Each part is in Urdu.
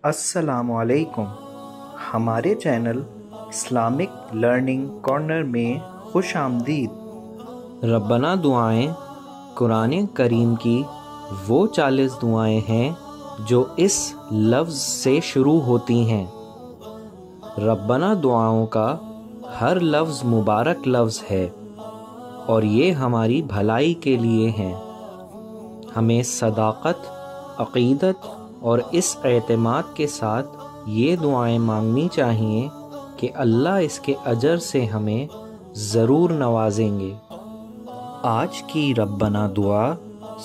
السلام علیکم۔ ہمارے چینل اسلامک لرننگ کارنر میں خوش آمدید۔ ربنا دعائیں قرآن کریم کی وہ 40 دعائیں ہیں جو اس لفظ سے شروع ہوتی ہیں۔ ربنا دعاؤں کا ہر لفظ مبارک لفظ ہے اور یہ ہماری بھلائی کے لیے ہیں۔ ہمیں صداقت، عقیدت اور اس اعتماد کے ساتھ یہ دعائیں مانگنی چاہیے کہ اللہ اس کے اجر سے ہمیں ضرور نوازیں گے۔ آج کی ربنا دعا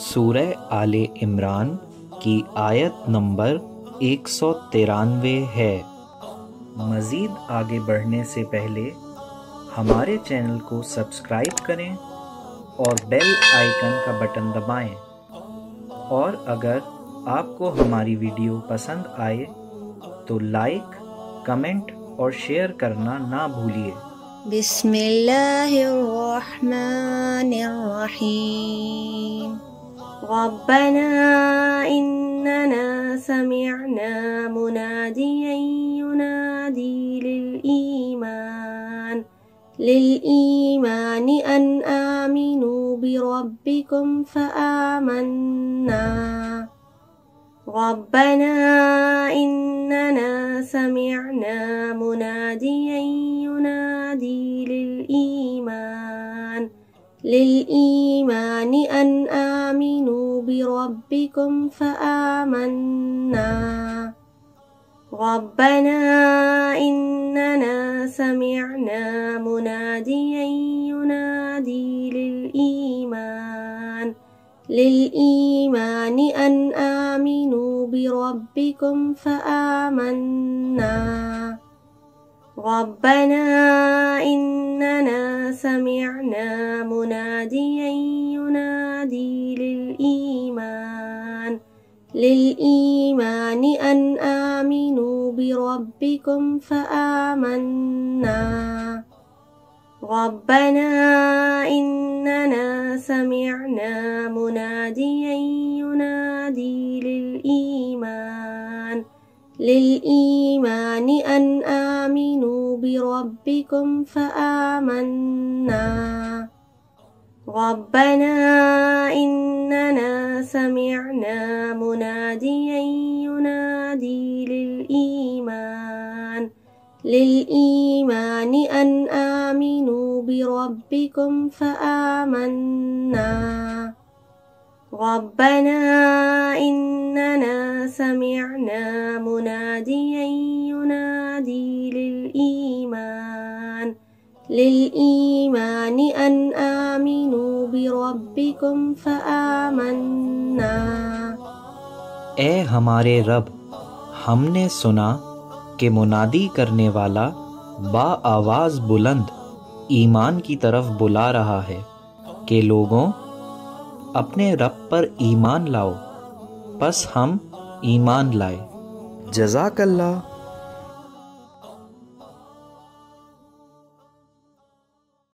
سورہ آل عمران کی آیت نمبر 193 ہے۔ مزید آگے بڑھنے سے پہلے ہمارے چینل کو سبسکرائب کریں اور بیل آئیکن کا بٹن دبائیں، اور اگر آپ کو ہماری ویڈیو پسند آئے تو لائک، کمنٹ اور شیئر کرنا نہ بھولیے۔ بسم اللہ الرحمن الرحیم۔ ربنا اننا سمعنا منادیا ینادی للإيمان أن آمنوا بربكم فآمنا ربنا إننا سمعنا مناديا ينادي للإيمان أن آمنوا بربكم فآمنا ربنا إننا سمعنا مناديا ينادي للإيمان أن آمنوا بربكم فآمنا ربنا إننا سمعنا مناديا ينادي للإيمان أن آمنوا بربكم فآمنا ربنا إننا سمعنا مناديا ينادي للإيمان أن آمنوا بربكم فآمنا ربنا إننا سمعنا مناديا ينادي للإيمان أن آمنوا بربكم فآمنا ربنا إننا سمعنا مناديا ينادي للإيمان أن آمنوا بربكم فآمنا۔ اے ہمارے رب، ہم نے سنا کہ منادی کرنے والا با آواز بلند ایمان کی طرف بلا رہا ہے کہ لوگوں اپنے رب پر ایمان لاؤ، پس ہم ایمان لائے۔ جزاک اللہ۔